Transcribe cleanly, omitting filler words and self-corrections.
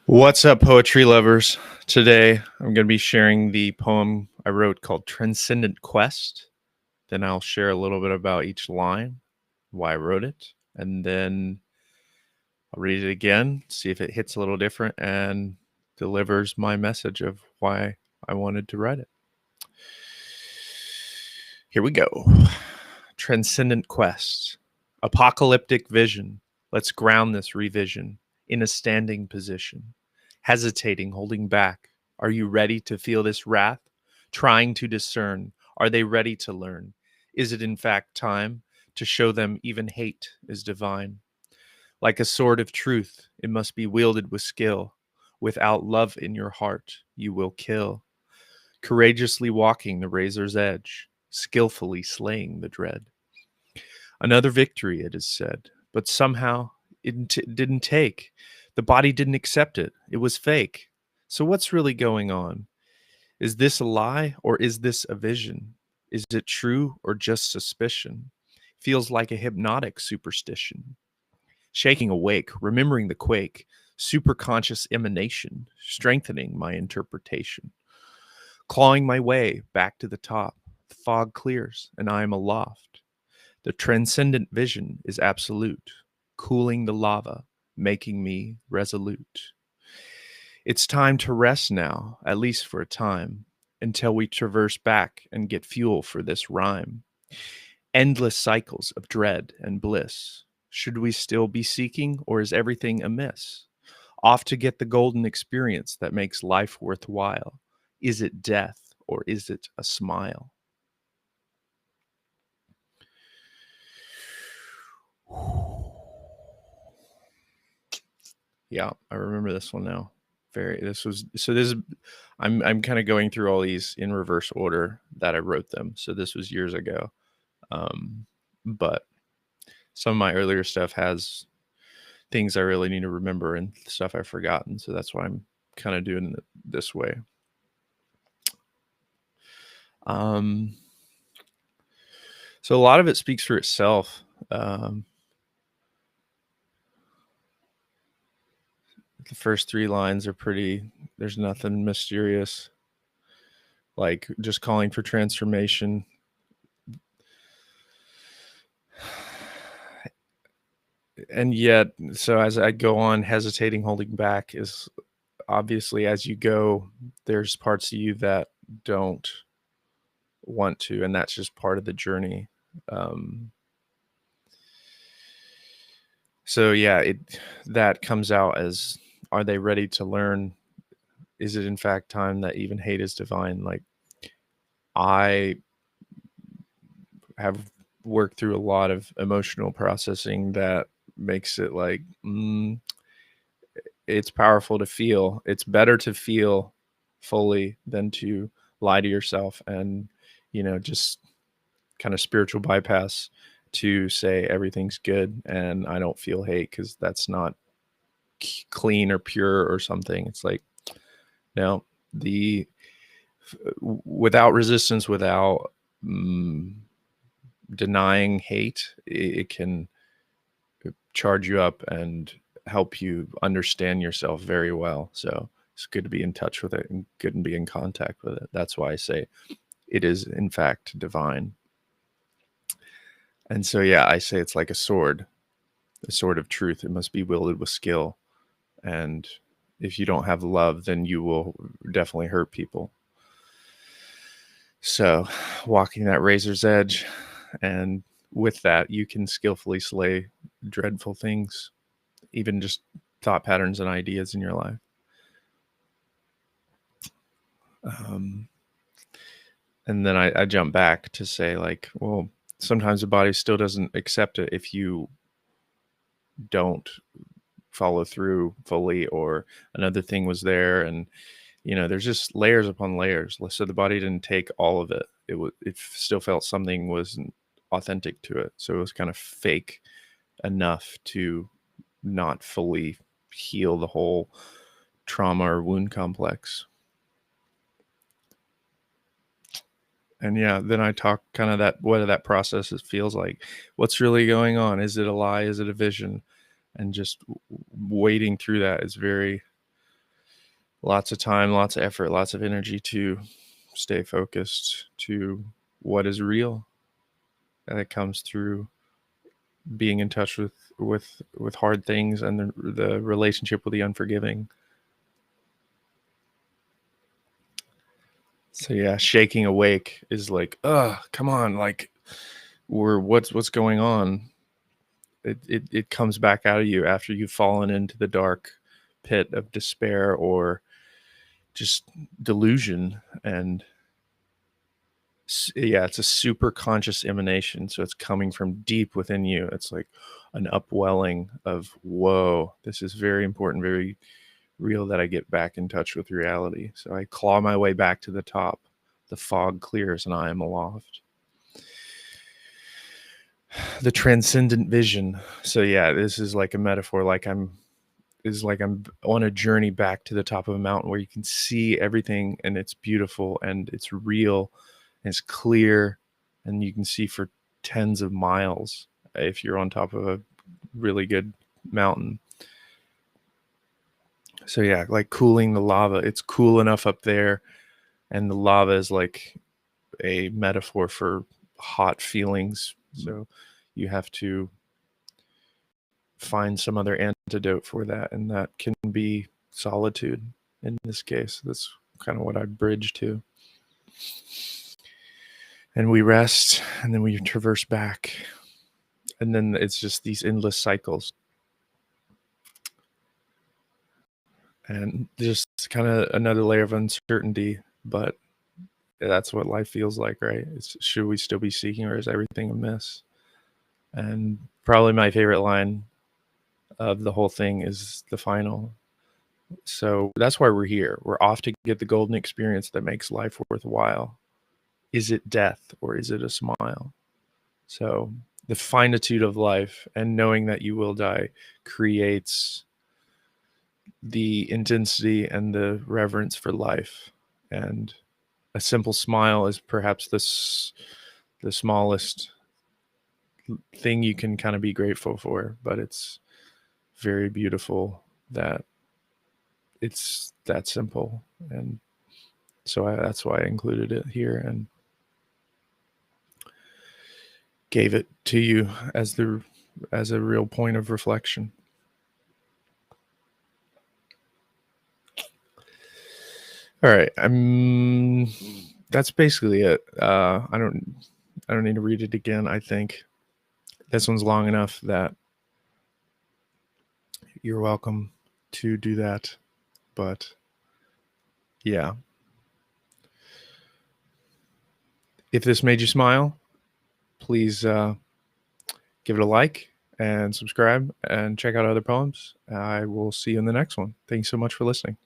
What's up, poetry lovers? Today I'm going to be sharing the poem I wrote called Transcendent Quest. Then I'll share a little bit about each line, why I wrote it, and then I'll read it again, see if it hits a little different and delivers my message of why I wanted to write it. Here we go. Transcendent Quest. Apocalyptic vision. Let's ground this revision in a standing position. Hesitating, holding back. Are you ready to feel this wrath? Trying to discern. Are they ready to learn? Is it in fact time to show them even hate is divine? Like a sword of truth, it must be wielded with skill. Without love in your heart, you will kill. Courageously walking the razor's edge, skillfully slaying the dread. Another victory, it is said, but somehow it didn't take. The body didn't accept it. It was fake. So what's really going on? Is this a lie or is this a vision? Is it true or just suspicion? Feels like a hypnotic superstition. Shaking awake, remembering the quake, superconscious emanation, strengthening my interpretation. Clawing my way back to the top, the fog clears and I am aloft. The transcendent vision is absolute, cooling the lava, making me resolute. It's time to rest now, at least for a time, until we traverse back and get fuel for this rhyme. Endless cycles of dread and bliss. Should we still be seeking, or is everything amiss? Off to get the golden experience that makes life worthwhile. Is it death, or is it a smile? Yeah, I remember this one now. I'm kind of going through all these in reverse order that I wrote them. So this was years ago. But some of my earlier stuff has things I really need to remember and stuff I've forgotten. So that's why I'm kind of doing it this way. So a lot of it speaks for itself. The first three lines are pretty, there's nothing mysterious, like just calling for transformation. And yet, so as I go on, hesitating, holding back is obviously as you go, there's parts of you that don't want to, and that's just part of the journey. So yeah, that comes out as, are they ready to learn? Is it in fact time that even hate is divine? Like, I have worked through a lot of emotional processing that makes it like, it's powerful to feel. It's better to feel fully than to lie to yourself and, just kind of spiritual bypass to say everything's good and I don't feel hate because that's not clean or pure or something. It's like, no, without resistance, without denying hate, it can charge you up and help you understand yourself very well. So it's good to be in touch with it and good to be in contact with it. That's why I say it is in fact divine. And so, yeah, I say it's like a sword of truth. It must be wielded with skill. And if you don't have love, then you will definitely hurt people. So walking that razor's edge, and with that, you can skillfully slay dreadful things, even just thought patterns and ideas in your life. And then I jump back to say, like, well, sometimes the body still doesn't accept it if you don't follow through fully, or another thing was there, and there's just layers upon layers. So the body didn't take all of it. It still felt something wasn't authentic to it, so it was kind of fake enough to not fully heal the whole trauma or wound complex. And yeah, then I talk kind of what that process feels like. What's really going on? Is it a lie? Is it a vision? And just wading through that is very lots of time, lots of effort, lots of energy to stay focused to what is real. And it comes through being in touch with hard things and the relationship with the unforgiving. So yeah, shaking awake is like, come on, like what's going on? It comes back out of you after you've fallen into the dark pit of despair or just delusion. And yeah, it's a super conscious emanation. So it's coming from deep within you. It's like an upwelling of, whoa, this is very important, very real, that I get back in touch with reality. So I claw my way back to the top. The fog clears and I am aloft. The transcendent vision. So yeah, this is like a metaphor, like I'm on a journey back to the top of a mountain where you can see everything and it's beautiful and it's real and it's clear and you can see for tens of miles if you're on top of a really good mountain. So yeah, like cooling the lava. It's cool enough up there, and the lava is like a metaphor for hot feelings. So you have to find some other antidote for that, and that can be solitude in this case. That's kind of what I bridge to. And we rest, and then we traverse back, and then it's just these endless cycles. And just kind of another layer of uncertainty, but that's what life feels like, right? Should we still be seeking, or is everything amiss? And probably my favorite line of the whole thing is the final. So that's why we're here. We're off to get the golden experience that makes life worthwhile. Is it death or is it a smile? So the finitude of life and knowing that you will die creates the intensity and the reverence for life. And a simple smile is perhaps the smallest thing you can kind of be grateful for, but it's very beautiful that it's that simple. And so that's why I included it here and gave it to you as a real point of reflection. All right, that's basically it. I don't need to read it again. I think this one's long enough that you're welcome to do that. But yeah, if this made you smile, please give it a like and subscribe and check out other poems. I will see you in the next one. Thanks so much for listening.